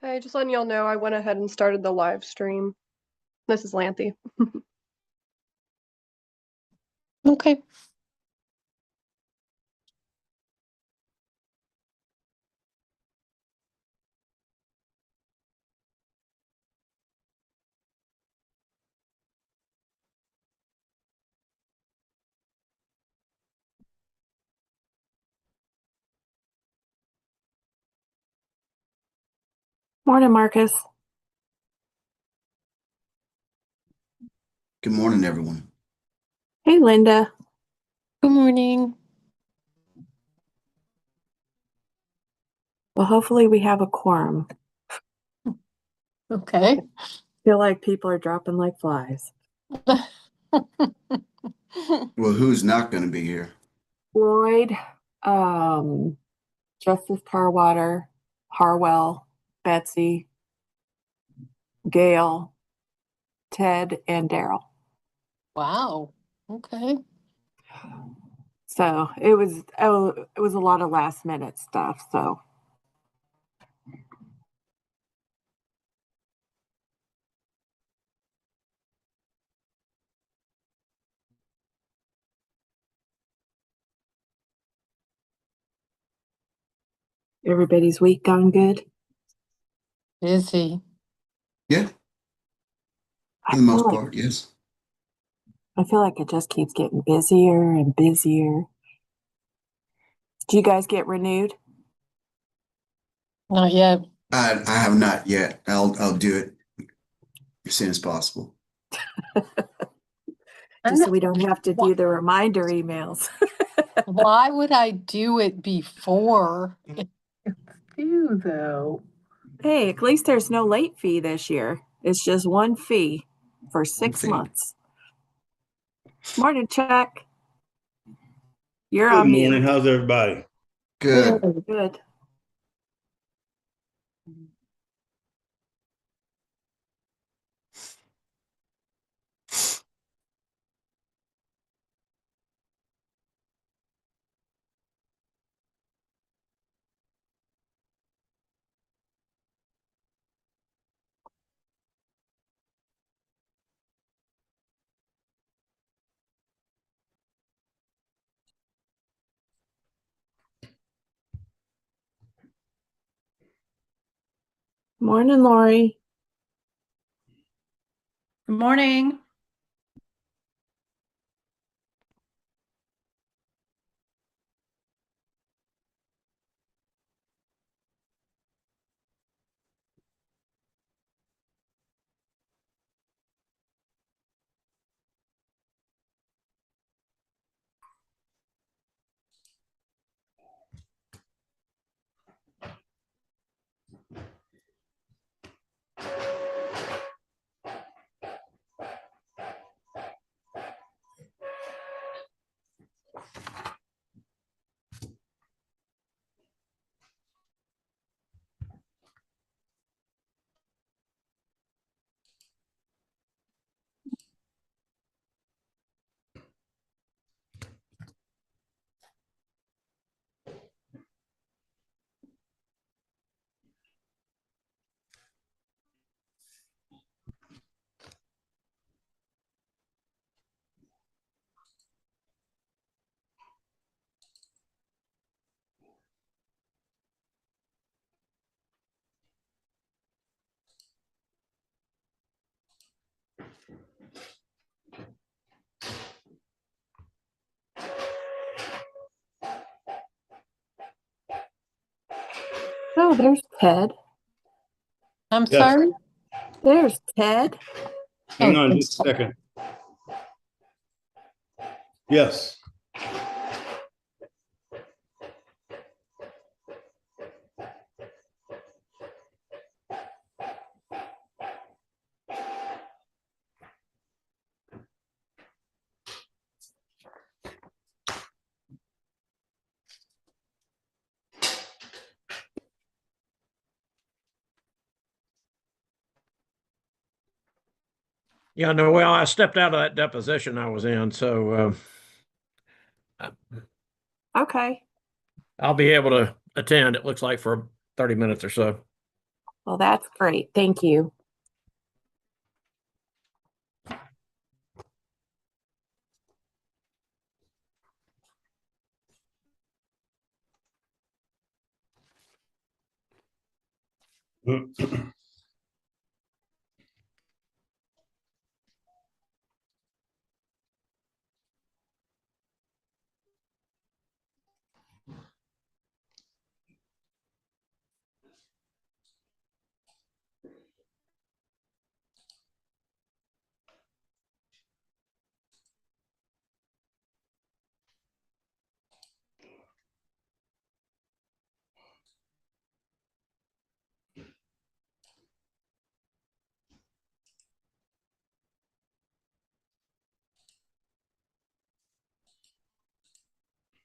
Hey, just letting y'all know I went ahead and started the live stream. This is Lanthy. Okay. Morning, Marcus. Good morning, everyone. Hey, Linda. Good morning. Well, hopefully we have a quorum. Okay. Feel like people are dropping like flies. Well, who's not going to be here? Floyd, Justice Tarwater, Harwell, Betsy, Gail, Ted, and Daryl. Wow. Okay. So it was a lot of last minute stuff. So everybody's week gone good. Busy. Yeah, for the most part, yes. I feel like it just keeps getting busier and busier. Did you guys get renewed? Not yet. I have not yet. I'll do it as soon as possible. Just so we don't have to do the reminder emails. Why would I do it before? Do though. Hey, at least there's no late fee this year. It's just one fee for 6 months. Morning, Chuck. You're Good on mute. morning. How's everybody? Good. Good. Morning, Lori. Good morning. Oh, there's Ted. I'm Yes. sorry. There's Ted. Hang on just a second. Yes. Yeah, no, well, I stepped out of that deposition I was in, so Okay. I'll be able to attend, it looks like, for 30 minutes or so. Well, that's great. Thank you.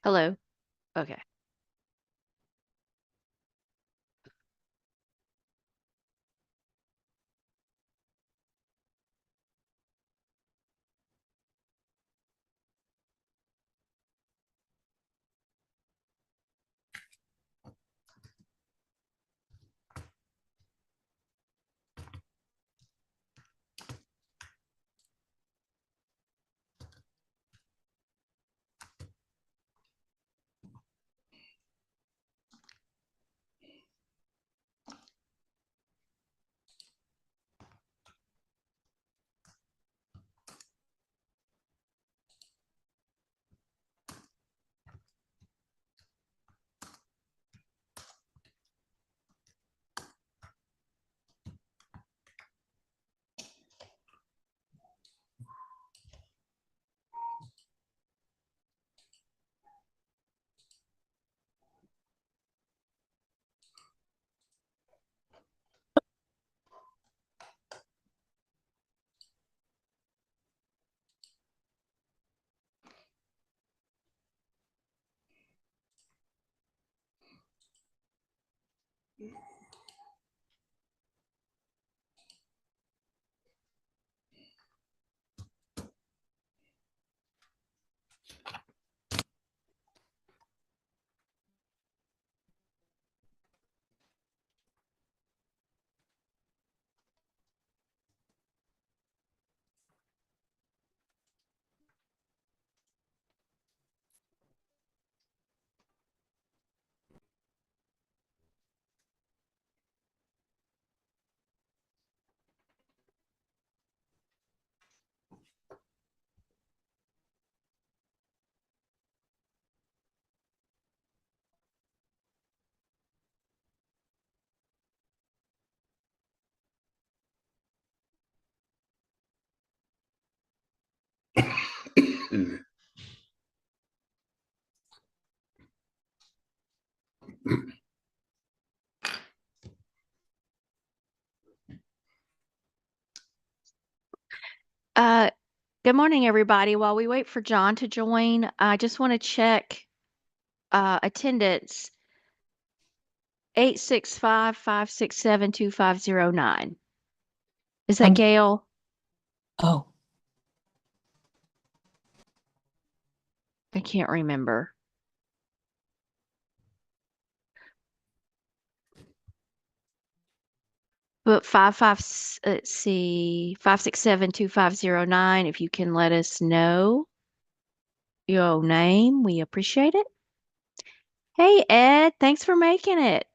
Hello. Okay. Uh, Good morning, everybody. While we wait for John to join, I just want to check attendance 865-567-2509. Is that Um, Gail? Oh, I can't remember. But let's see, 567-2509. If you can let us know your name, we appreciate it. Hey, Ed, thanks for making it.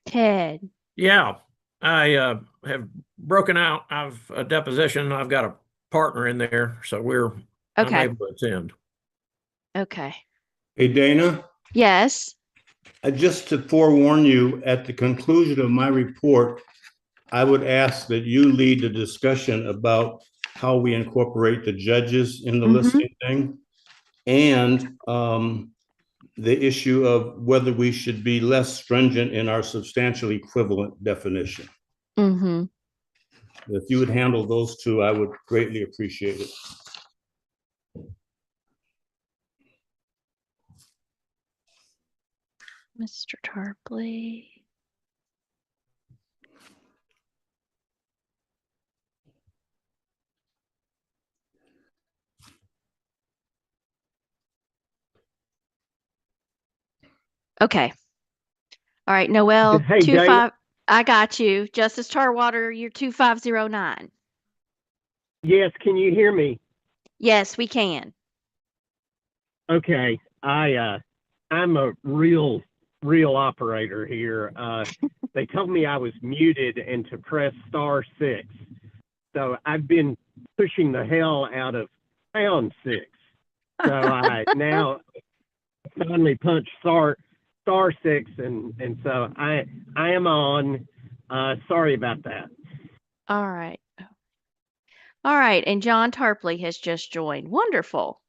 Ted. Yeah, I have broken out of a deposition. I've got a partner in there, so I'm Okay. able to attend. Okay. Hey, Dana, Yes. just to forewarn you, at the conclusion of my report, I would ask that you lead the discussion about how we incorporate the judges in the Mhm. listing thing. And the issue of whether we should be less stringent in our substantial equivalent definition. Mm-hmm. If you would handle those two, I would greatly appreciate it. Mr. Tarpley. Okay. All right, Noel, Hey, 25, Dana. I got you. Justice Tarwater, you're 2509. Yes, can you hear me? Yes, we can. Okay. I'm a real operator here. They told me I was muted and to press *6. So I've been pushing the hell out of #6. So I now finally punched *6 and so I am on. Sorry about that. All right. All right, and John Tarpley has just joined. Wonderful.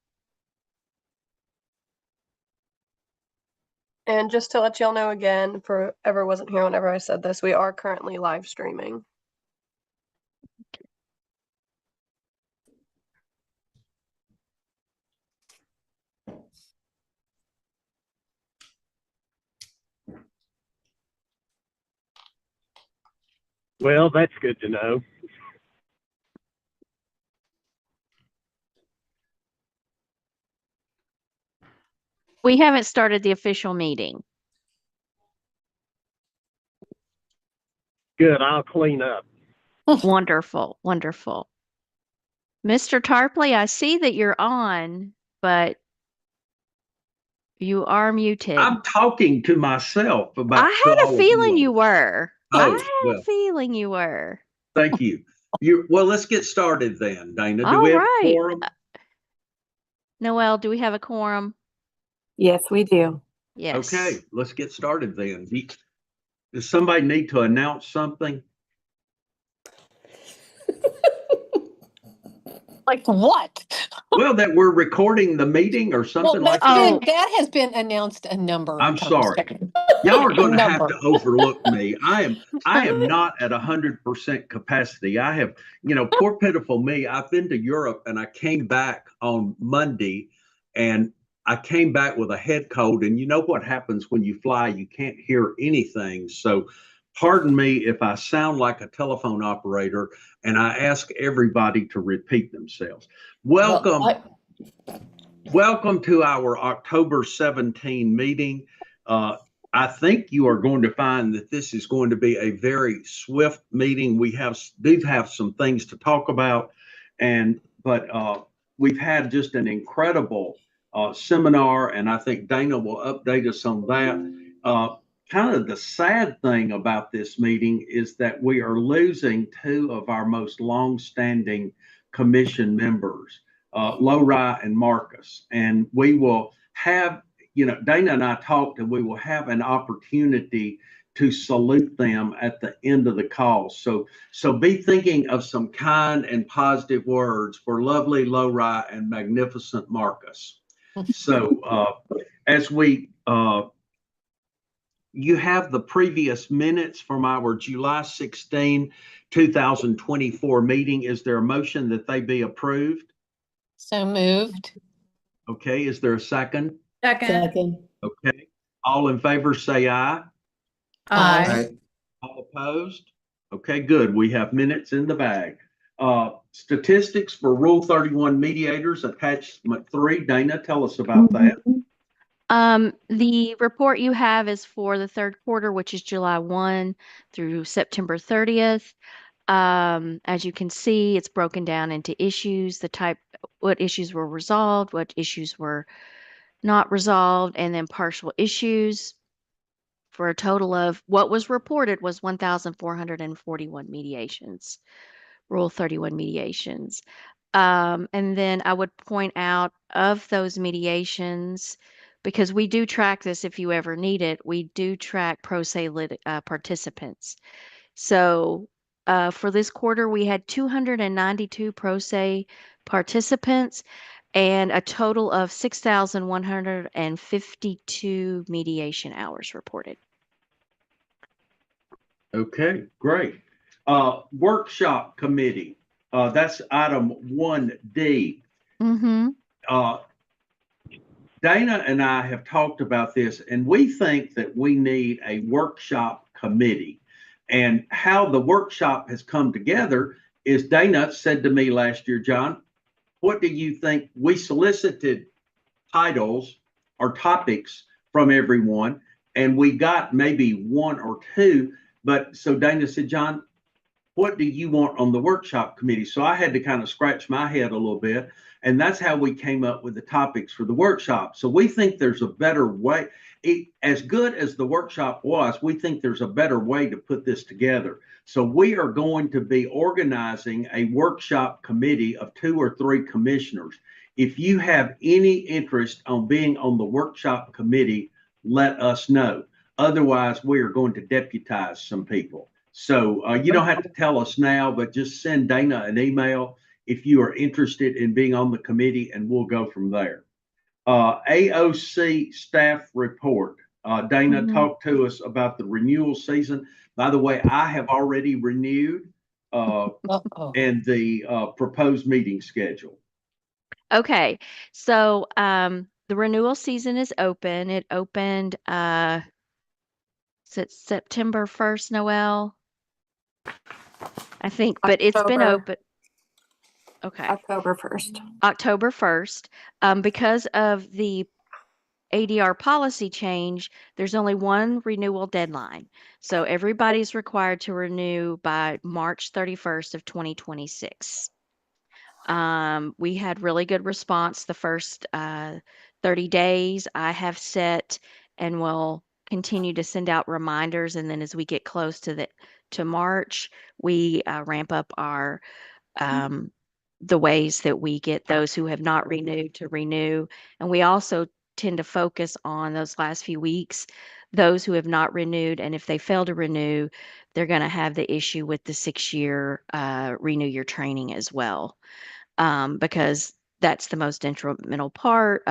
And just to let y'all know again, for whoever wasn't here whenever I said this, we are currently live streaming. Well, that's good to know. We haven't started the official meeting. Good. I'll clean up. Wonderful, wonderful. Mr. Tarpley, I see that you're on, but you are muted. I'm talking to myself about. I had a feeling you were. I Oh, had a well, feeling you were. thank you. Well, let's get started then, Dana. Do All we have right. a quorum? Noel, do we have a quorum? Yes, we do. Yes. Okay, let's get started then. Does somebody need to announce something? Like what? Well, that we're recording the meeting or Well, something like that? Oh. that has been announced a number of I'm times. sorry. Y'all are going to have Number. to overlook me. I am not at 100% capacity. I have, poor pitiful me. I've been to Europe and I came back on Monday and I came back with a head cold. And you know what happens when you fly? You can't hear anything. So pardon me if I sound like a telephone operator, and I ask everybody to repeat themselves. Welcome. Welcome to our October 17 meeting. I think you are going to find that this is going to be a very swift meeting. We do have some things to talk about, but we've had just an incredible seminar, and I think Dana will update us on that. Kind of the sad thing about this meeting is that we are losing two of our most long-standing commission members, Lowry and Marcus, and we will have, Dana and I talked, and we will have an opportunity to salute them at the end of the call. So be thinking of some kind and positive words for lovely Lowry and magnificent Marcus. So as we you have the previous minutes from our July 16, 2024 meeting. Is there a motion that they be approved? So moved. Okay, is there a second? Second. Okay, all in favor say aye. Aye. All opposed? Okay, good. We have minutes in the bag. Statistics for Rule 31 mediators, attachment 3. Dana, tell us about that. The report you have is for the third quarter, which is July 1 through September 30th. As you can see, it's broken down into issues, what issues were resolved, what issues were not resolved, and then partial issues, for a total of what was reported was 1,441 mediations, Rule 31 mediations. And then I would point out, of those mediations, because we do track this if you ever need it, we do track pro se participants. So for this quarter, we had 292 pro se participants and a total of 6,152 mediation hours reported. Okay, great. Workshop committee, that's item 1D. Mm-hmm. Dana and I have talked about this, and we think that we need a workshop committee. And how the workshop has come together is Dana said to me last year, John, what do you think? We solicited titles or topics from everyone, and we got maybe one or two. But so Dana said, John, what do you want on the workshop committee? So I had to kind of scratch my head a little bit. And that's how we came up with the topics for the workshop. So we think there's a better way. As good as the workshop was, we think there's a better way to put this together. So we are going to be organizing a workshop committee of 2 or 3 commissioners. If you have any interest on being on the workshop committee, let us know. Otherwise, we are going to deputize some people. So you don't have to tell us now, but just send Dana an email if you are interested in being on the committee, and we'll go from there. AOC staff report. Dana, talk to us about the renewal season. By the way, I have already renewed and the proposed meeting schedule. Okay, so the renewal season is open. It opened September 1st, Noel, I think, but it's been October. open. Okay, October 1st. October 1st. Because of the ADR policy change, there's only one renewal deadline. So everybody's required to renew by March 31st of 2026. We had really good response the first 30 days. I have set and will continue to send out reminders. And then as we get close to March, we ramp up our the ways that we get those who have not renewed to renew. And we also tend to focus on those last few weeks, those who have not renewed. And if they fail to renew, they're going to have the issue with the 6-year renew your training as well. Because that's the most instrumental part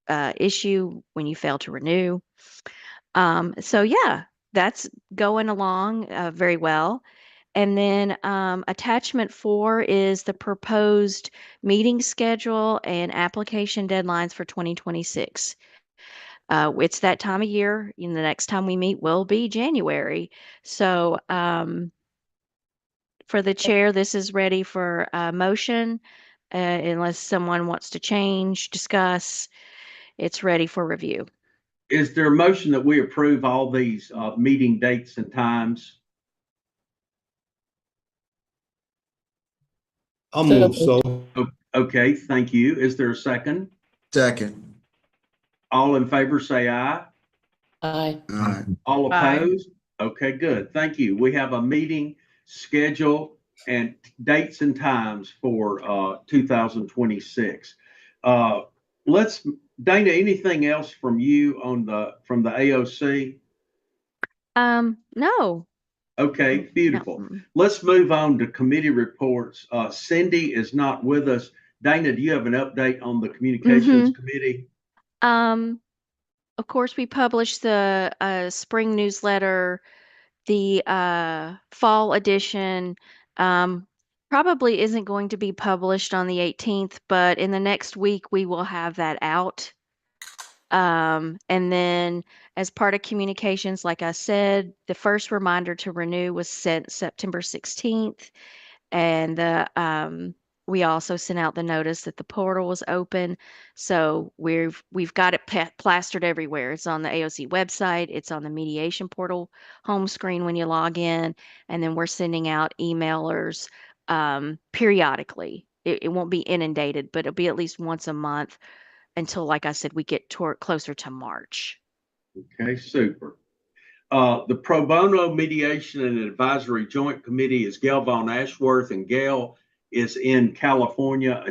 issue when you fail to renew. So yeah, that's going along very well. And then attachment 4 is the proposed meeting schedule and application deadlines for 2026. It's that time of year. The next time we meet will be January. So for the chair, this is ready for motion. Unless someone wants to change, discuss, it's ready for review. Is there a motion that we approve all these meeting dates and times? I'll move. So Okay, thank you. Is there a second? Second. All in favor, say aye. Aye. All right. All opposed? Okay, good. Thank you. We have a meeting schedule and dates and times for 2026. Dana, anything else from you from the AOC? No. Okay, beautiful. No. Let's move on to committee reports. Cindy is not with us. Dana, do you have an update on the communications committee? Of course, we published the spring newsletter, the fall edition. Probably isn't going to be published on the 18th, but in the next week we will have that out. And then as part of communications, like I said, the first reminder to renew was sent September 16th. And we also sent out the notice that the portal was open. So we've got it plastered everywhere. It's on the AOC website. It's on the mediation portal home screen when you log in. And then we're sending out emailers periodically. It won't be inundated, but it'll be at least once a month until, like I said, we get closer to March. Okay, super. The Pro Bono Mediation and Advisory Joint Committee is Gail Von Ashworth, and Gail is in California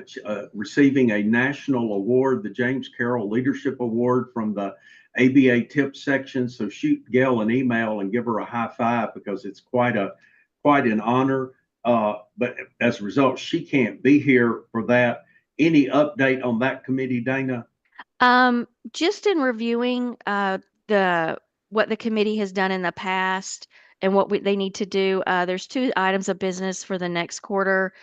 receiving a national award, the James Carroll Leadership Award from the ABA TIP section. So shoot Gail an email and give her a high five because it's quite an honor. But as a result, she can't be here for that. Any update on that committee, Dana? Just in reviewing what the committee has done in the past and what they need to do, there's 2 items of business for the next quarter.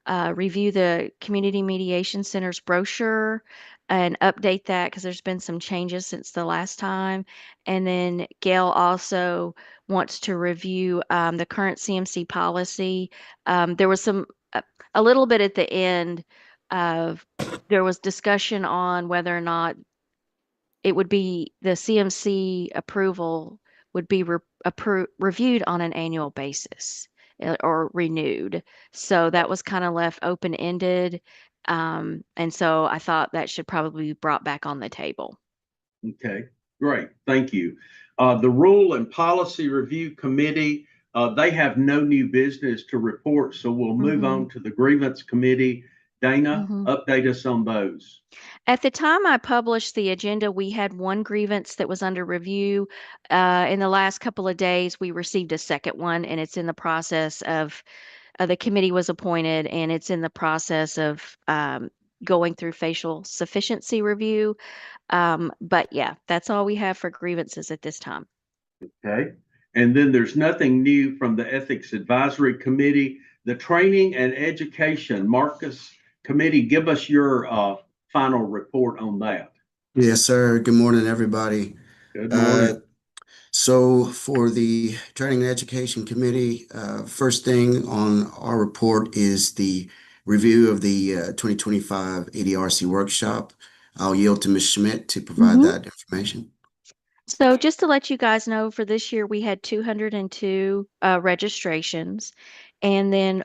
Review the Community Mediation Center's brochure and update that because there's been some changes since the last time. And then Gail also wants to review the current CMC policy. There was a little bit at the end of there was discussion on whether or not it would be the CMC approval would be reviewed on an annual basis or renewed. So that was kind of left open-ended. And so I thought that should probably be brought back on the table. Okay, great. Thank you. The Rule and Policy Review Committee, they have no new business to report, so we'll move on to the Grievance Committee. Dana, update us on those. At the time I published the agenda, we had one grievance that was under review. In the last couple of days, we received a second one, and it's in the process of, the committee was appointed, and it's in the process of going through facial sufficiency review. But yeah, that's all we have for grievances at this time. Okay. And then there's nothing new from the Ethics Advisory Committee. The Training and Education, Marcus Committee, give us your final report on that. Yes, sir. Good morning, everybody. Good morning. So for the Training and Education Committee, first thing on our report is the review of the 2025 ADRC workshop. I'll yield to Ms. Schmidt to provide that information. So just to let you guys know, for this year, we had 202 registrations, and then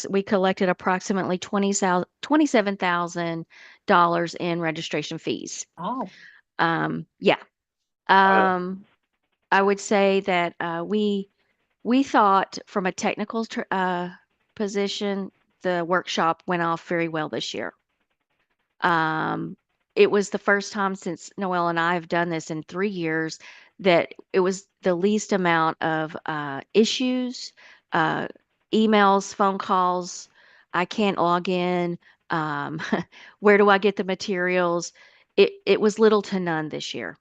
we collected approximately $27,000 in registration fees. Oh. Yeah. I would say that we thought from a technical position, the workshop went off very well this year. It was the first time since Noelle and I have done this in 3 years that it was the least amount of issues, emails, phone calls. I can't log in. Where do I get the materials? It was little to none this year.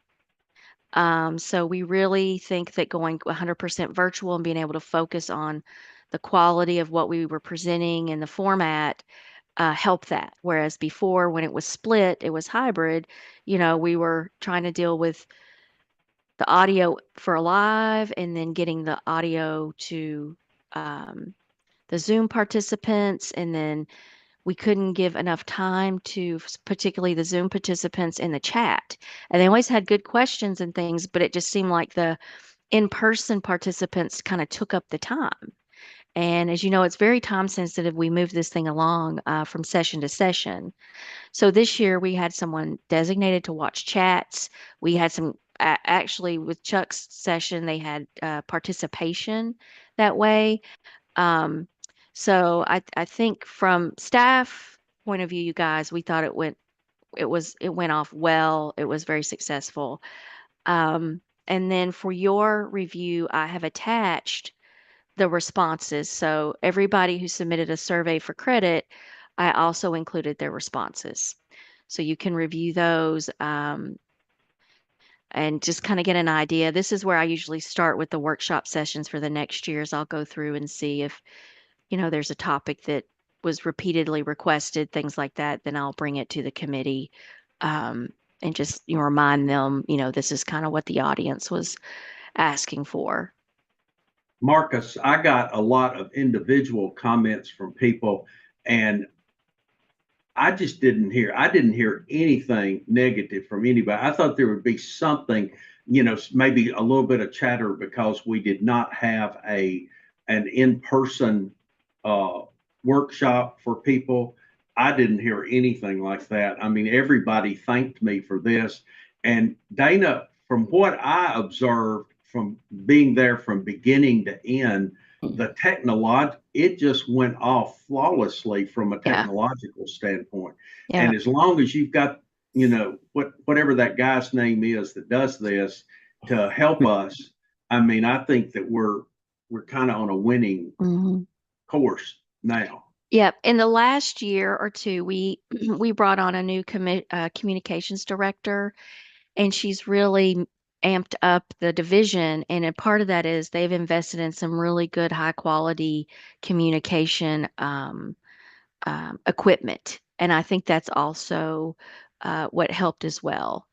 So we really think that going 100% virtual and being able to focus on the quality of what we were presenting and the format help that. Whereas before, when it was split, it was hybrid, we were trying to deal with the audio for live and then getting the audio to the Zoom participants. And then we couldn't give enough time to particularly the Zoom participants in the chat. And they always had good questions and things, but it just seemed like the in-person participants kind of took up the time. And as you know, it's very time sensitive. We move this thing along from session to session. So this year we had someone designated to watch chats. We had some, actually with Chuck's session, they had participation that way. So I think from staff point of view, you guys, we thought it went off well. It was very successful. And then for your review, I have attached the responses. So everybody who submitted a survey for credit, I also included their responses. So you can review those and just kind of get an idea. This is where I usually start with the workshop sessions for the next years. I'll go through and see if, there's a topic that was repeatedly requested, things like that. Then I'll bring it to the committee and just remind them, this is kind of what the audience was asking for. Marcus, I got a lot of individual comments from people, and I didn't hear anything negative from anybody. I thought there would be something, maybe a little bit of chatter because we did not have an in-person workshop for people. I didn't hear anything like that. I mean, everybody thanked me for this. And Dana, from what I observed from being there from beginning to end, it just went off flawlessly from a technological standpoint. Yeah. And as long as you've got, whatever that guy's name is that does this to help us, I mean, I think that we're kind of on a winning course now. Yep. In the last year or two, we brought on a new communications director, and she's really amped up the division. And a part of that is they've invested in some really good high quality communication equipment. And I think that's also what helped as well.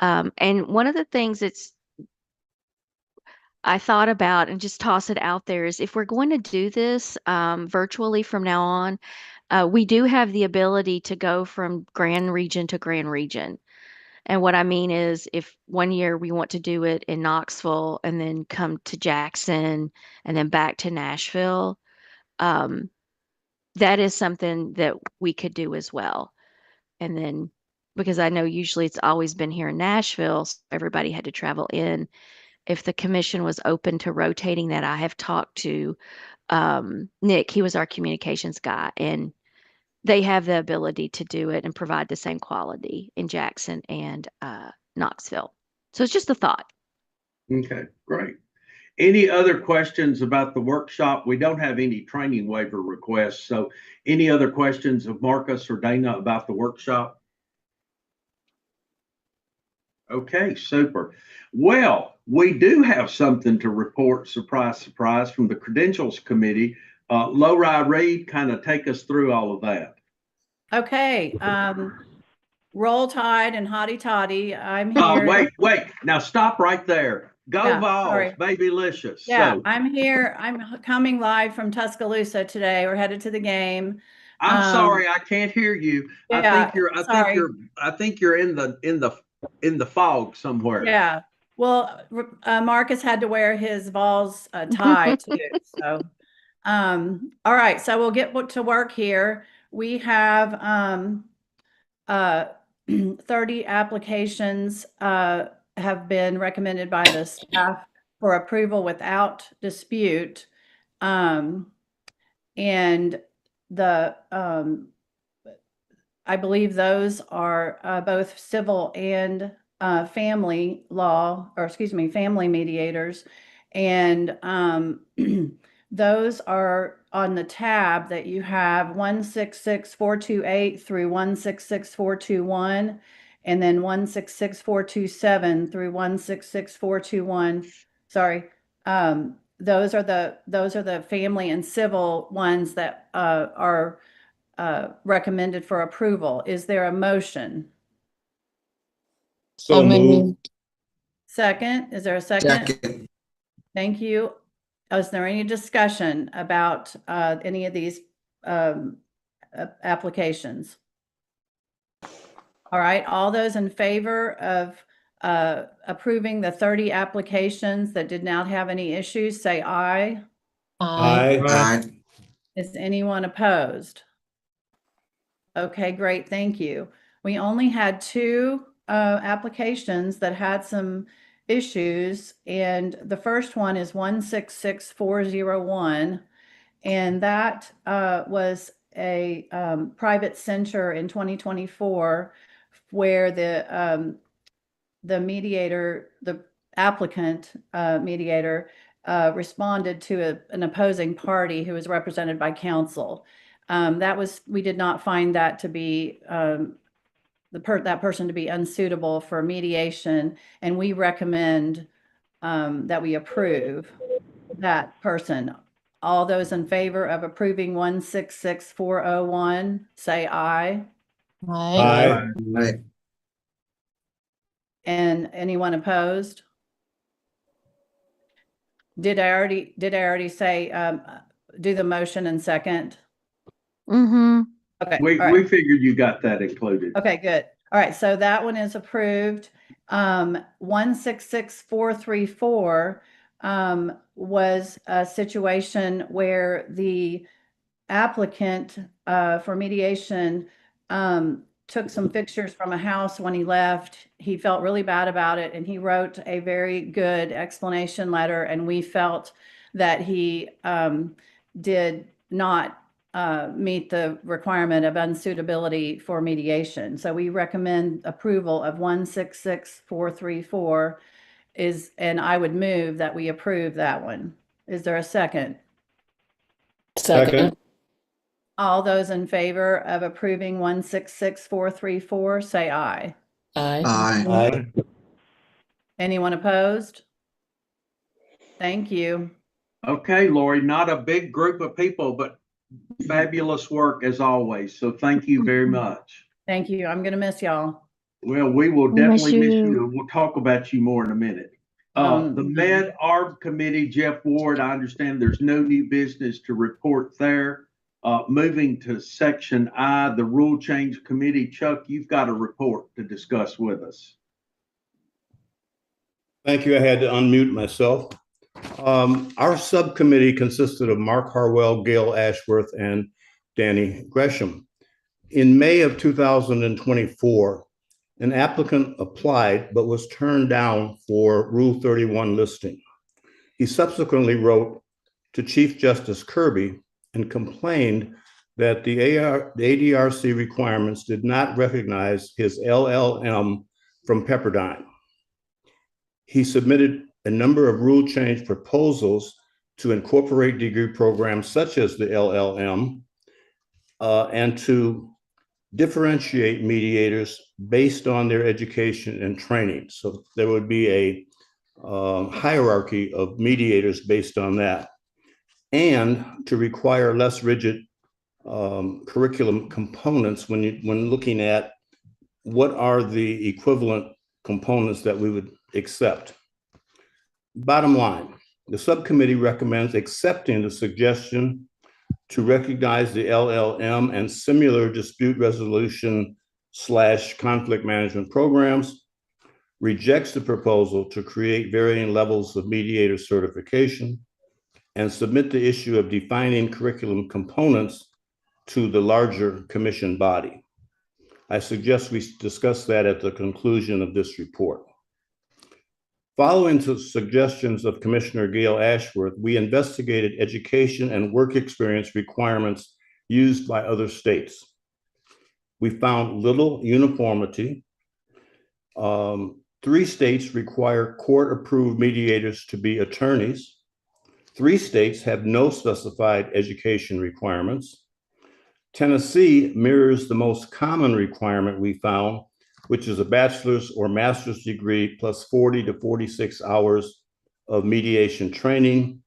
And one of the things I thought about and just toss it out there is if we're going to do this virtually from now on, we do have the ability to go from grand region to grand region. And what I mean is if one year we want to do it in Knoxville and then come to Jackson and then back to Nashville, that is something that we could do as well. And then, because I know usually it's always been here in Nashville, so everybody had to travel in. If the commission was open to rotating that, I have talked to Nick, he was our communications guy, and they have the ability to do it and provide the same quality in Jackson and Knoxville. So it's just a thought. Okay, great. Any other questions about the workshop? We don't have any training waiver requests. So any other questions of Marcus or Dana about the workshop? Okay, super. Well, we do have something to report, surprise, surprise, from the Credentials Committee. Lowry Reed, kind of take us through all of that. Okay, roll tide and hotty toddy. I'm Oh, here. wait. Now stop right there. Go Yeah, Vols, sorry. Babylicious. Yeah, So, I'm here. I'm coming live from Tuscaloosa today. We're headed to the game. I'm sorry, I can't hear you. Yeah, I think you're in the fog somewhere. Yeah. Well, Marcus had to wear his Vols tie too. So, all right. So we'll get to work here. We have 30 applications have been recommended by the staff for approval without dispute. And the I believe those are both civil and family law, or excuse me, family mediators. And those are on the tab that you have 166428 through 166421, and then 166427 through 166421. Sorry. Those are the family and civil ones that are recommended for approval. Is there a motion? So moved. Second, is there a second? Second. Thank you. Is there any discussion about any of these applications? All right, all those in favor of approving the 30 applications that did not have any issues, say aye. Aye. Aye. Is anyone opposed? Okay, great, thank you. We only had 2 applications that had some issues, and the first one is 166401, and that was a private center in 2024 where the mediator, the applicant mediator, responded to an opposing party who was represented by counsel. We did not find that to be that person to be unsuitable for mediation, and we recommend that we approve that person. All those in favor of approving 166401, say aye. Aye. Aye. And anyone opposed? Did I already say do the motion and second? Mm-hmm. Okay. We all right. figured you got that included. Okay, good. All right, so that one is approved. 166434 was a situation where the applicant for mediation took some fixtures from a house when he left. He felt really bad about it, and he wrote a very good explanation letter, and we felt that he did not meet the requirement of unsuitability for mediation. So we recommend approval of 166434 and I would move that we approve that one. Is there a second? Second. All those in favor of approving 166434, say aye. Aye. Aye. Anyone opposed? Thank you. Okay, Lori, not a big group of people, but fabulous work as always. So thank you very much. Thank you. I'm going to miss y'all. Well, we will We miss definitely miss you. you. We'll talk about you more in a minute. The Med Arb Committee, Jeff Ward, I understand there's no new business to report there. Moving to section I, the rule change committee. Chuck, you've got a report to discuss with us. Thank you. I had to unmute myself. Our subcommittee consisted of Mark Harwell, Gail Ashworth, and Danny Gresham. In May of 2024, an applicant applied but was turned down for Rule 31 listing. He subsequently wrote to Chief Justice Kirby and complained that the ADRC requirements did not recognize his LLM from Pepperdine. He submitted a number of rule change proposals to incorporate degree programs such as the LLM and to differentiate mediators based on their education and training. So there would be a hierarchy of mediators based on that, and to require less rigid curriculum components when looking at what are the equivalent components that we would accept. Bottom line, the subcommittee recommends accepting the suggestion to recognize the LLM and similar dispute resolution / conflict management programs, rejects the proposal to create varying levels of mediator certification, and submit the issue of defining curriculum components to the larger commission body. I suggest we discuss that at the conclusion of this report. Following the suggestions of Commissioner Gail Ashworth, we investigated education and work experience requirements used by other states. We found little uniformity. 3 states require court-approved mediators to be attorneys. 3 states have no specified education requirements. Tennessee mirrors the most common requirement we found, which is a bachelor's or master's degree plus 40 to 46 hours of mediation training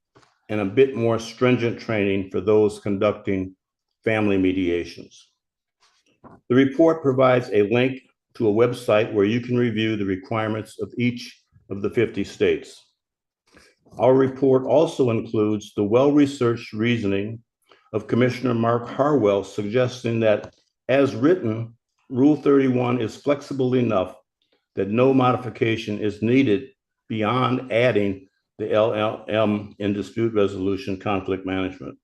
and a bit more stringent training for those conducting family mediations. The report provides a link to a website where you can review the requirements of each of the 50 states. Our report also includes the well-researched reasoning of Commissioner Mark Harwell, suggesting that, as written, Rule 31 is flexible enough that no modification is needed beyond adding the LLM in dispute resolution conflict management.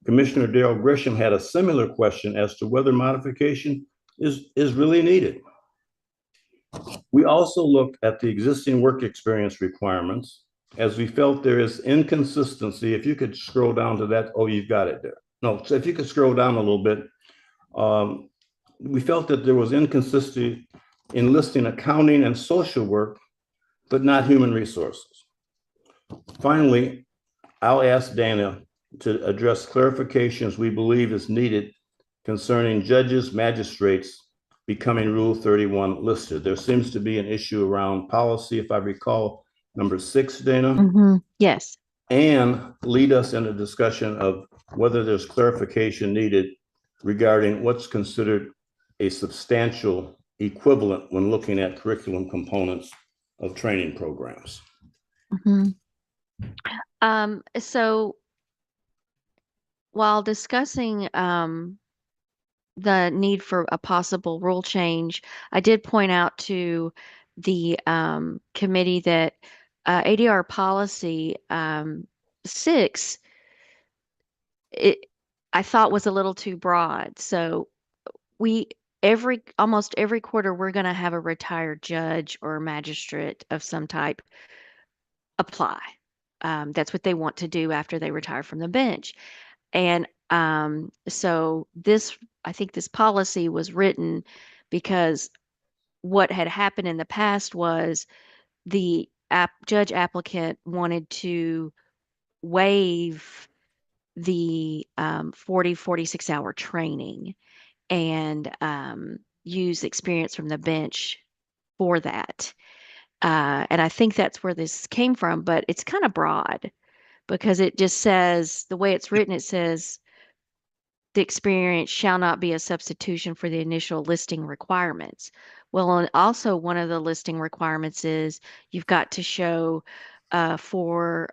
Commissioner Darrell Gresham had a similar question as to whether modification is really needed. We also looked at the existing work experience requirements, as we felt there is inconsistency. If you could scroll down to that, oh, you've got it there. No, so if you could scroll down a little bit, we felt that there was inconsistency in listing accounting and social work, but not human resources. Finally, I'll ask Dana to address clarifications we believe is needed concerning judges, magistrates becoming Rule 31 listed. There seems to be an issue around policy, if I recall, number 6, Dana. Yes. And lead us in a discussion of whether there's clarification needed regarding what's considered a substantial equivalent when looking at curriculum components of training programs. So while discussing the need for a possible rule change, I did point out to the committee that ADR policy 6, I thought was a little too broad. So almost every quarter, we're going to have a retired judge or magistrate of some type apply. That's what they want to do after they retire from the bench. And so I think this policy was written because what had happened in the past was the judge applicant wanted to waive the 46 hour training and use experience from the bench for that. And I think that's where this came from, but it's kind of broad because it just says, the way it's written, it says the experience shall not be a substitution for the initial listing requirements. Well, and also one of the listing requirements is you've got to show for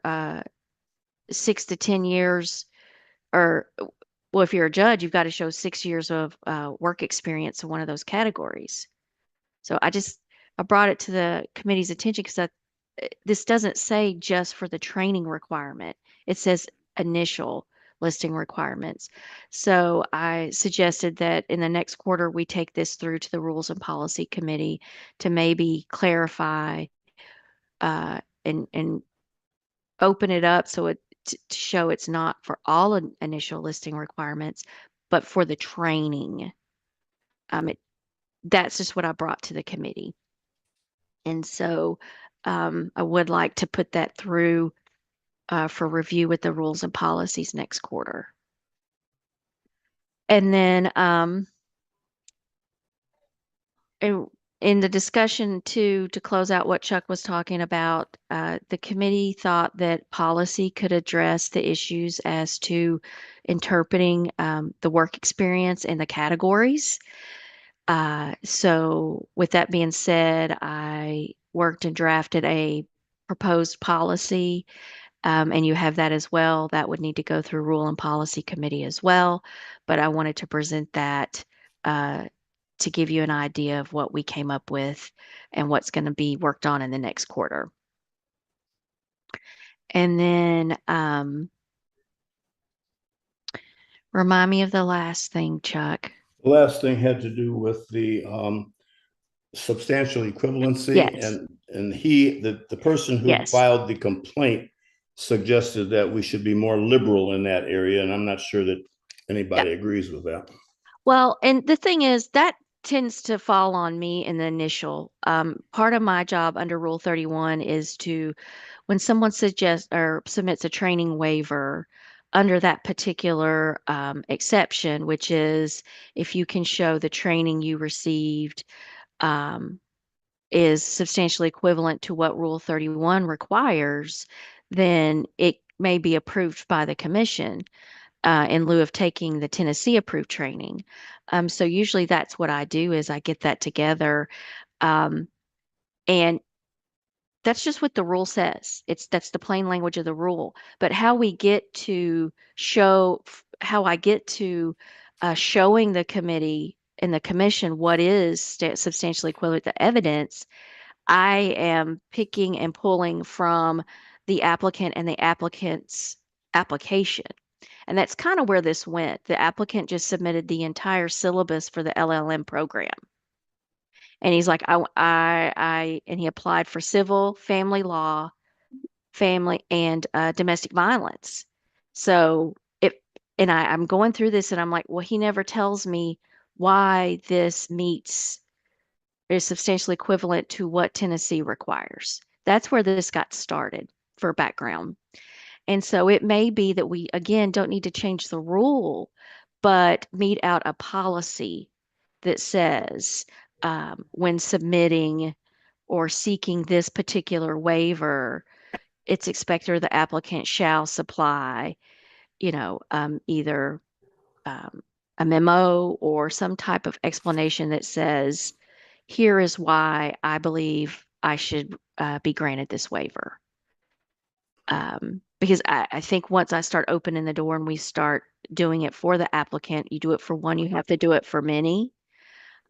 6 to 10 years or well, if you're a judge, you've got to show 6 years of work experience in one of those categories. So I brought it to the committee's attention because this doesn't say just for the training requirement. It says initial listing requirements. So I suggested that in the next quarter, we take this through to the Rules and Policy Committee to maybe clarify and open it up so to show it's not for all initial listing requirements, but for the training. That's just what I brought to the committee. And so I would like to put that through for review with the rules and policies next quarter. And then in the discussion to close out what Chuck was talking about, the committee thought that policy could address the issues as to interpreting the work experience and the categories. So with that being said, I worked and drafted a proposed policy, and you have that as well. That would need to go through Rule and Policy Committee as well. But I wanted to present that to give you an idea of what we came up with and what's going to be worked on in the next quarter. And then remind me of the last thing, Chuck. The last thing had to do with the substantial equivalency. Yes. And the person who Yes. filed the complaint suggested that we should be more liberal in that area. And I'm not sure that anybody agrees with that. Well, and the thing is that tends to fall on me in the initial. Part of my job under Rule 31 is to, when someone suggests or submits a training waiver under that particular exception, which is if you can show the training you received is substantially equivalent to what Rule 31 requires, then it may be approved by the commission in lieu of taking the Tennessee approved training. So usually that's what I do is I get that together. And that's just what the rule says. That's the plain language of the rule. But how we get to how I get to showing the committee and the commission what is substantially equivalent to evidence, I am picking and pulling from the applicant and the applicant's application. And that's kind of where this went. The applicant just submitted the entire syllabus for the LLM program. And he's like, and he applied for civil, family law, family, and domestic violence. So I'm going through this and I'm like, well, he never tells me why this is substantially equivalent to what Tennessee requires. That's where this got started for background. And so it may be that we, again, don't need to change the rule, but mete out a policy that says when submitting or seeking this particular waiver, it's expected the applicant shall supply, either a memo or some type of explanation that says, here is why I believe I should be granted this waiver. Because I think once I start opening the door and we start doing it for the applicant, you do it for one, you have to do it for many.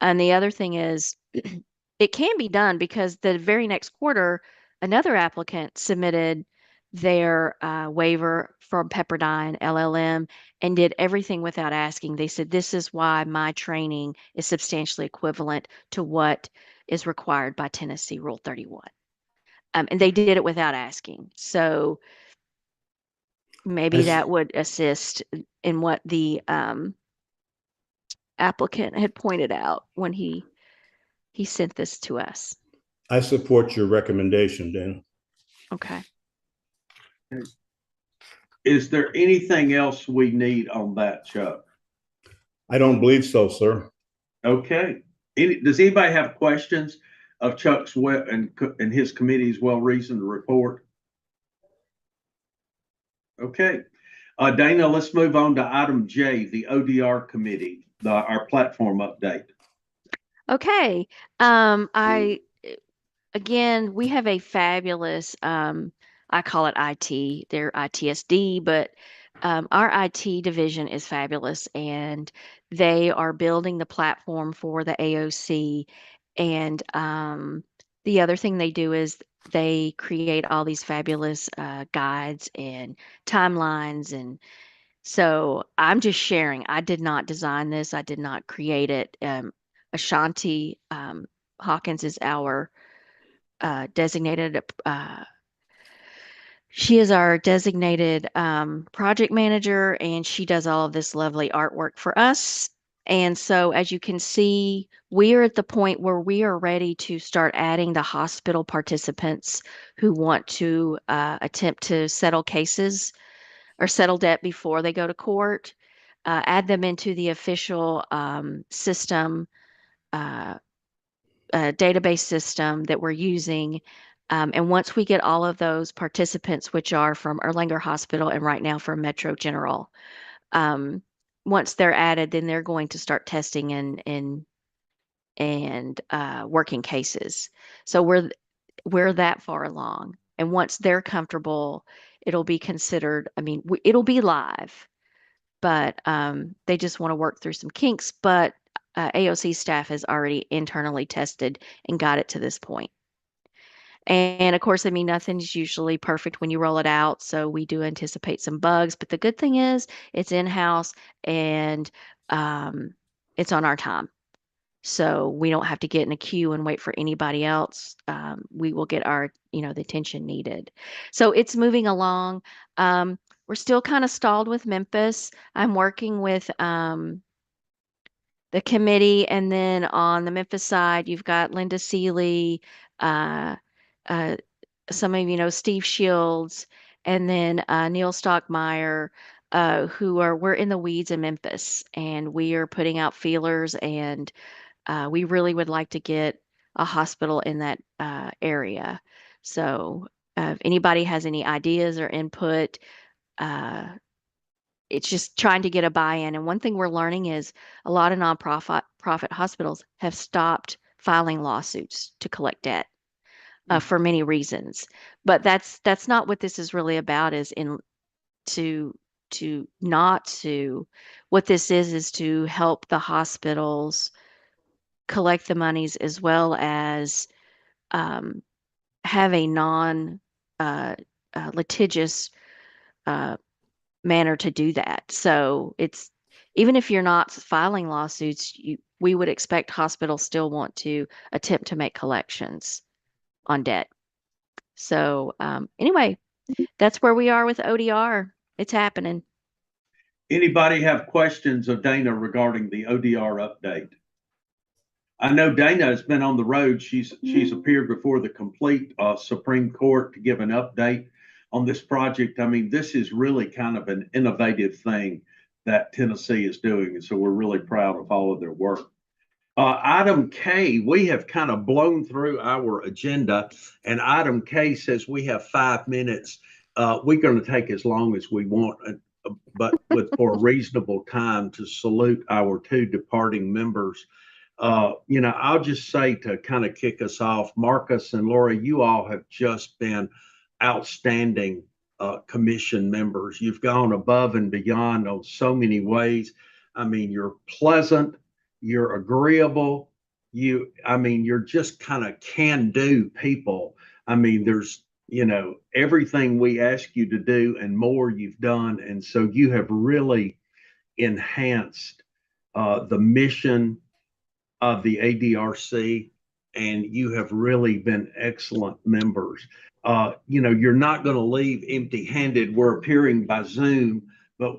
And the other thing is, it can be done because the very next quarter, another applicant submitted their waiver from Pepperdine LLM and did everything without asking. They said, this is why my training is substantially equivalent to what is required by Tennessee Rule 31. And they did it without asking. So maybe that would assist in what the applicant had pointed out when he sent this to us. I support your recommendation, Dan. Okay. Is there anything else we need on that, Chuck? I don't believe so, sir. Okay. Does anybody have questions of Chuck's and his committee's well-reasoned report? Okay. Dana, let's move on to item J, the ODR committee, our platform update. Okay. Again, we have a fabulous, I call it IT, they're ITSD, but Our IT division is fabulous, and they are building the platform for the AOC. And the other thing they do is they create all these fabulous guides and timelines. And so I'm just sharing. I did not design this, I did not create it. Ashanti Hawkins is our designated she is our designated project manager, and she does all of this lovely artwork for us. And so, as you can see, we are at the point where we are ready to start adding the hospital participants who want to attempt to settle cases or settle debt before they go to court, add them into the official system. Database system that we're using. And once we get all of those participants, which are from Erlanger Hospital and right now from Metro General, um, once they're added, then they're going to start testing and working cases. So we're that far along. And once they're comfortable, it'll be considered. I mean, it'll be live, but they just want to work through some kinks. But AOC staff has already internally tested and got it to this point. And of course, I mean, nothing's usually perfect when you roll it out. So we do anticipate some bugs. But the good thing is it's in-house and um, it's on our time. So we don't have to get in a queue and wait for anybody else. We will get our, the attention needed. So it's moving along. We're still kind of stalled with Memphis. I'm working with the committee, and then on the Memphis side, you've got Linda Seeley, uh, uh, some of you know Steve Shields, and then Neil Stockmeyer, we're in the weeds in Memphis, and we are putting out feelers, and we really would like to get a hospital in that area. So if anybody has any ideas or input, uh, it's just trying to get a buy-in. And one thing we're learning is a lot of profit hospitals have stopped filing lawsuits to collect debt for many reasons. But that's not what this is really about. Is in to not to what this is to help the hospitals collect the monies as well as have a non litigious manner to do that. So it's even if you're not filing lawsuits, we would expect hospitals still want to attempt to make collections on debt. So anyway, that's where we are with ODR. It's happening. Anybody have questions of Dana regarding the ODR update? I know Dana has been on the road. She's appeared before the complete Supreme Court to give an update on this project. I mean, this is really kind of an innovative thing that Tennessee is doing. And so we're really proud of all of their work. Item K, we have kind of blown through our agenda, and item K says we have 5 minutes. We're going to take as long as we want, but for a reasonable time to salute our 2 departing members. I'll just say to kind of kick us off, Marcus and Lori, you all have just been outstanding commission members. You've gone above and beyond on so many ways. I mean, you're pleasant, you're agreeable, you're just kind of can-do people. I mean, there's, everything we ask you to do and more you've done. And so you have really enhanced the mission of the ADRC, and you have really been excellent members. You're not going to leave empty-handed. We're appearing by Zoom, but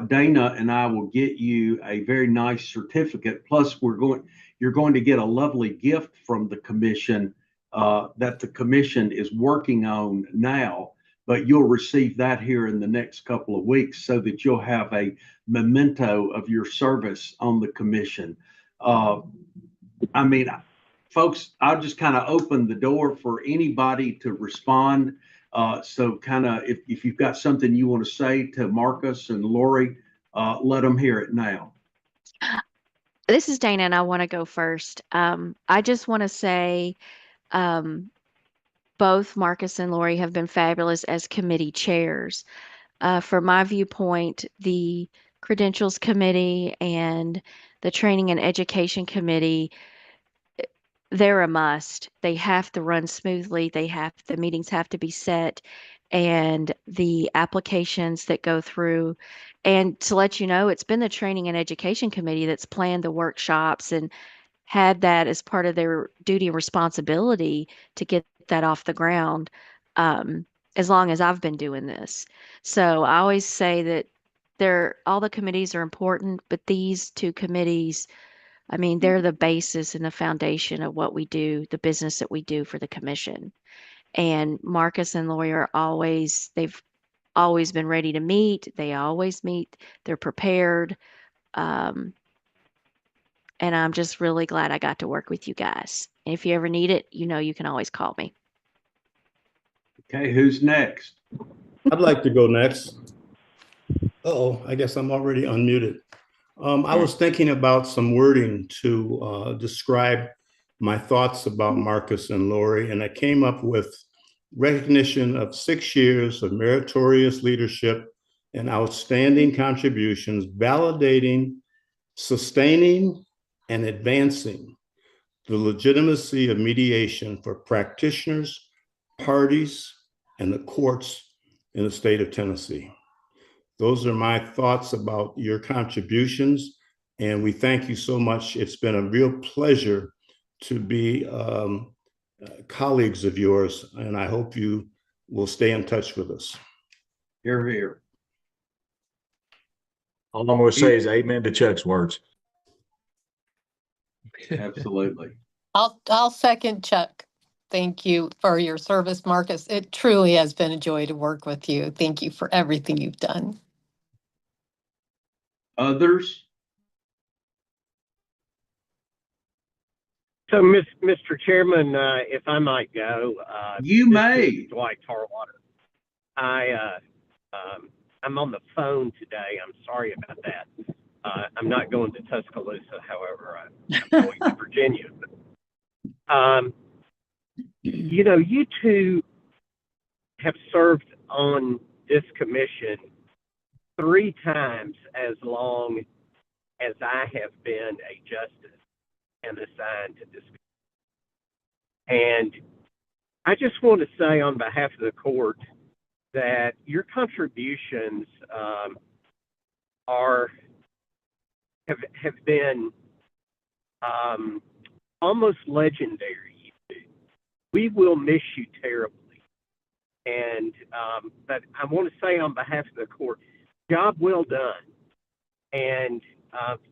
Dana and I will get you a very nice certificate. Plus, you're going to get a lovely gift from the commission that the commission is working on now, but you'll receive that here in the next couple of weeks so that you'll have a memento of your service on the commission. Folks, I'll just kind of open the door for anybody to respond. So kind of if you've got something you want to say to Marcus and Lori, let them hear it now. This is Dana, and I want to go first. I just want to say both Marcus and Lori have been fabulous as committee chairs. from my viewpoint, the Credentials Committee and the Training and Education Committee, they're a must. They have to run smoothly. The meetings have to be set, and the applications that go through. And to let you know, it's been the Training and Education Committee that's planned the workshops and had that as part of their duty and responsibility to get that off the ground, as long as I've been doing this. So I always say that all the committees are important, but these two committees, I mean, they're the basis and the foundation of what we do, the business that we do for the commission. And Marcus and Lori they've always been ready to meet. They always meet. They're prepared. And I'm just really glad I got to work with you guys. And if you ever need it, you can always call me. Okay, who's next? I'd like to go next. Uh-oh, I guess I'm already unmuted. I was thinking about some wording to describe my thoughts about Marcus and Lori, and I came up with recognition of 6 years of meritorious leadership and outstanding contributions, validating, sustaining, and advancing the legitimacy of mediation for practitioners, parties, and the courts in the state of Tennessee. Those are my thoughts about your contributions, and we thank you so much. It's been a real pleasure to be colleagues of yours, and I hope you will stay in touch with us. Hear, hear. All I'm going to say is amen to Chuck's words. Absolutely. I'll second Chuck. Thank you for your service, Marcus. It truly has been a joy to work with you. Thank you for everything you've done. Others? So, Mr. Chairman, if I might go. You may. Dwight Tarwater. I'm on the phone today. I'm sorry about that. I'm not going to Tuscaloosa, however, I'm going to Virginia. You two have served on this commission 3 times as long as I have been a justice and assigned to this. And I just want to say on behalf of the court that your contributions have been almost legendary. We will miss you terribly. And but I want to say on behalf of the court, job well done. And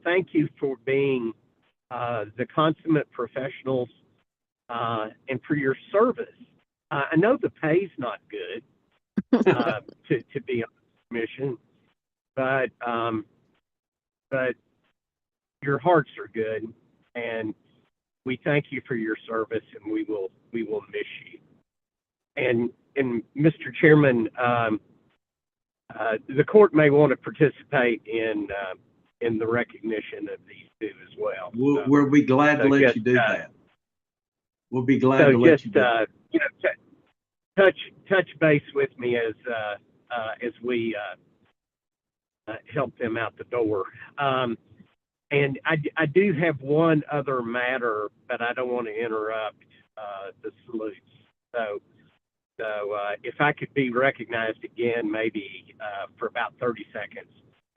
thank you for being the consummate professionals and for your service. I know the pay's not good to be on the commission, but your hearts are good, and we thank you for your service, and we will miss you. And Mr. Chairman, the court may want to participate in the recognition of these two as well. We'll be glad to let you do that. We'll be glad to let you do that. Touch base with me as we help them out the door. And I do have one other matter, but I don't want to interrupt the salutes. So if I could be recognized again, maybe for about 30 seconds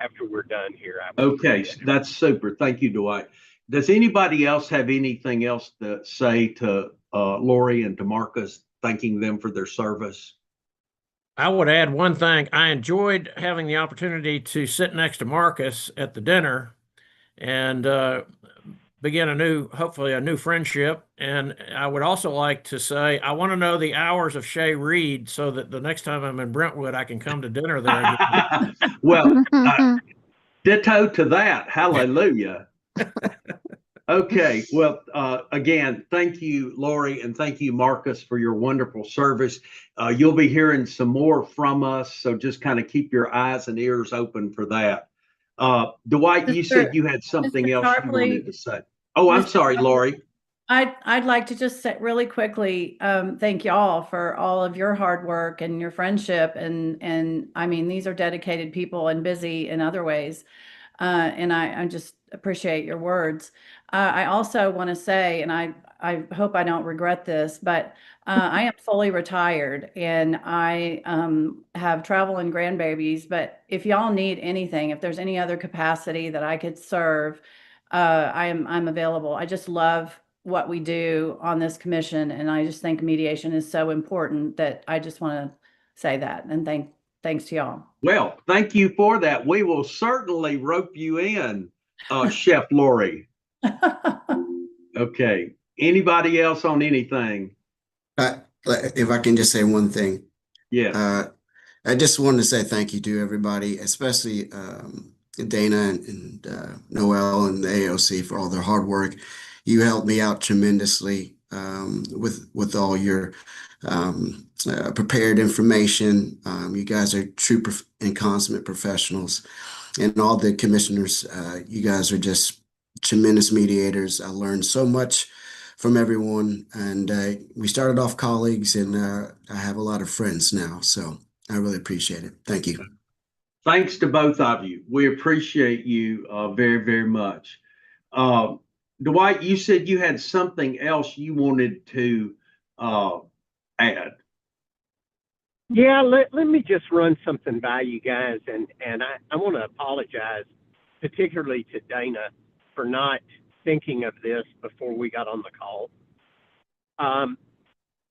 after we're done here. Okay, that's super. Thank you, Dwight. Does anybody else have anything else to say to Lori and to Marcus, thanking them for their service? I would add one thing. I enjoyed having the opportunity to sit next to Marcus at the dinner and begin hopefully a new friendship. And I would also like to say, I want to know the hours of Shay Reed so that the next time I'm in Brentwood, I can come to dinner there again. Well, ditto to that. Hallelujah. Okay. Well, again, thank you, Lori, and thank you, Marcus, for your wonderful service. You'll be hearing some more from us, so just kind of keep your eyes and ears open for that. Dwight, you said you had something else you wanted to say. Oh, I'm sorry, Lori. I'd like to just say really quickly, thank y'all for all of your hard work and your friendship. And I mean, these are dedicated people and busy in other ways. And I just appreciate your words. I also want to say, and I hope I don't regret this, but I am fully retired and I have travel and grandbabies. But if y'all need anything, if there's any other capacity that I could serve, I'm available. I just love what we do on this commission, and I just think mediation is so important that I just want to say that and thanks to y'all. Well, thank you for that. We will certainly rope you in, Chef Lori. Okay. Anybody else on anything? If I can just say one thing. Yes. I just wanted to say thank you to everybody, especially Dana and Noel and the AOC for all their hard work. You helped me out tremendously with all your prepared information. You guys are true and consummate professionals, and all the commissioners. You guys are just tremendous mediators. I learned so much from everyone, and we started off colleagues, and I have a lot of friends now. So I really appreciate it. Thank you. Thanks to both of you. We appreciate you very, very much. Dwight, you said you had something else you wanted to add. Yeah, let me just run something by you guys, and I want to apologize, particularly to Dana, for not thinking of this before we got on the call.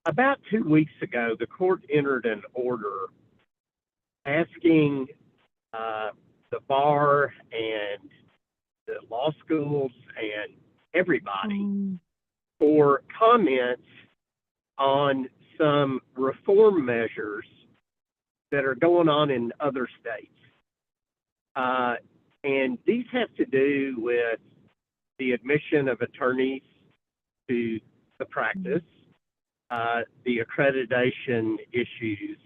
About 2 weeks ago, the court entered an order asking the bar and the law schools and everybody for comments on some reform measures that are going on in other states. And these have to do with the admission of attorneys to the practice, the accreditation issues,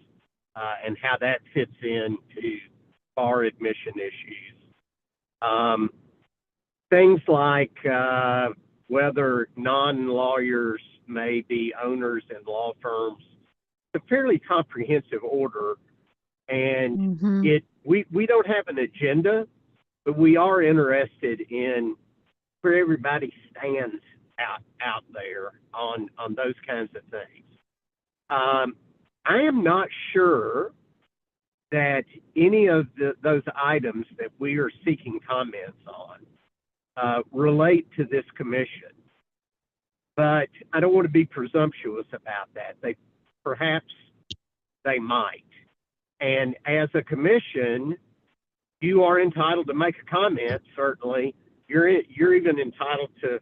and how that fits into bar admission issues. Things like whether non-lawyers may be owners in law firms. It's a fairly comprehensive order, and we don't have an agenda, but we are interested in where everybody stands out there on those kinds of things. I am not sure that any of those items that we are seeking comments on relate to this commission. But I don't want to be presumptuous about that. Perhaps they might. And as a commission, you are entitled to make a comment, certainly. You're even entitled to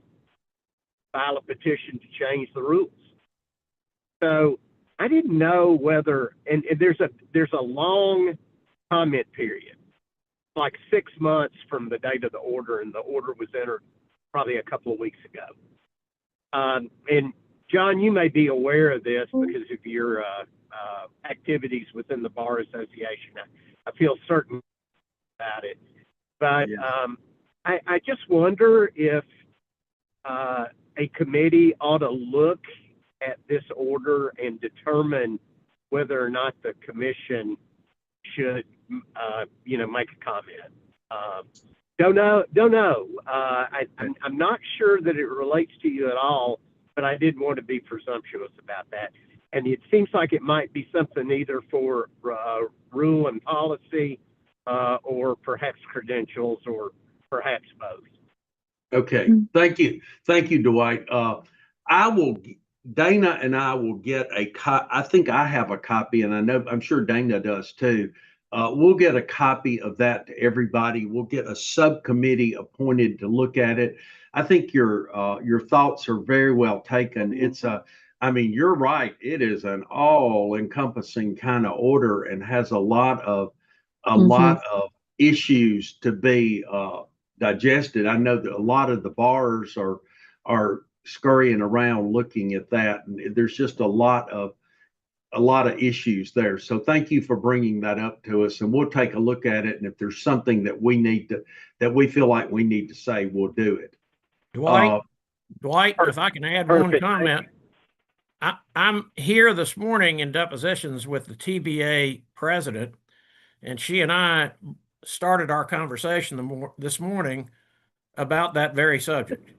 file a petition to change the rules. So I didn't know whether, and there's a long comment period, like 6 months from the date of the order, and the order was entered probably a couple of weeks ago. And John, you may be aware of this because of your activities within the Bar Association. I feel certain about it, but I just wonder if a committee ought to look at this order and determine whether or not the commission should, make a comment. Don't know. I'm not sure that it relates to you at all, but I didn't want to be presumptuous about that. And it seems like it might be something either for rule and policy, or perhaps credentials, or perhaps both. Okay, thank you, Dwight. Dana and I will get a copy. I think I have a copy, and I'm sure Dana does too. We'll get a copy of that to everybody. We'll get a subcommittee appointed to look at it. I think your thoughts are very well taken. You're right. It is an all-encompassing kind of order and has a lot of issues to be digested. I know that a lot of the bars are scurrying around looking at that, and there's just a lot of issues there. So thank you for bringing that up to us, and we'll take a look at it. And if there's something that we feel like we need to say, we'll do it. Dwight, Dwight, if I can add one Perfect. comment. I'm here this morning in depositions with the TBA president, and she and I started our conversation this morning about that very subject.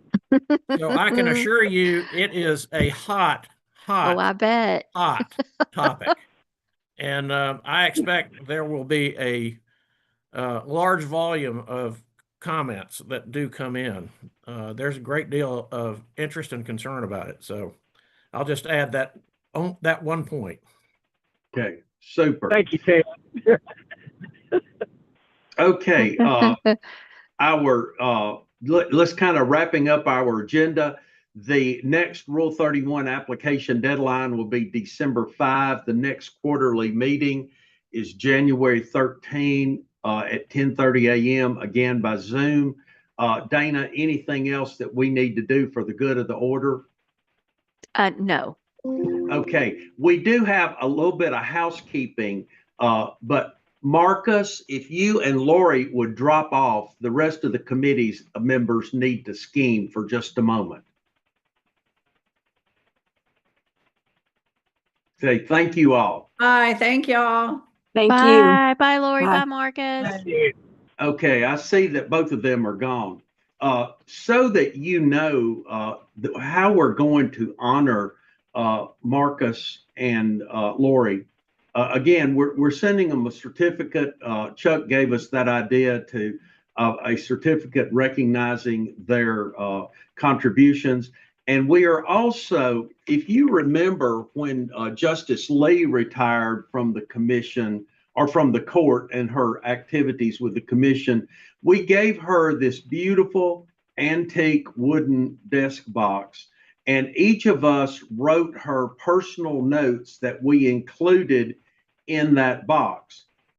So I can assure you it is a hot Oh, I bet. topic. And I expect there will be a large volume of comments that do come in. There's a great deal of interest and concern about it. So I'll just add that on that one point. Okay, super. Thank you, Ted. Okay, let's kind of wrapping up our agenda. The next Rule 31 application deadline will be December 5. The next quarterly meeting is January 13 at 10:30 a.m. again by Zoom. Dana, anything else that we need to do for the good of the order? No. Okay, we do have a little bit of housekeeping, but Marcus, if you and Lori would drop off, the rest of the committee's members need to scheme for just a moment. Say thank you all. Bye. Thank y'all. Thank you. Bye. Bye, Lori. Bye. Bye, Marcus. Okay, I see that both of them are gone. So that you know how we're going to honor Marcus and Lori. Again, we're sending them a certificate. Chuck gave us that idea to a certificate recognizing their contributions. And we are also, if you remember when Justice Lee retired from the commission or from the court and her activities with the commission, we gave her this beautiful antique wooden desk box. And each of us wrote her personal notes that we included in that box.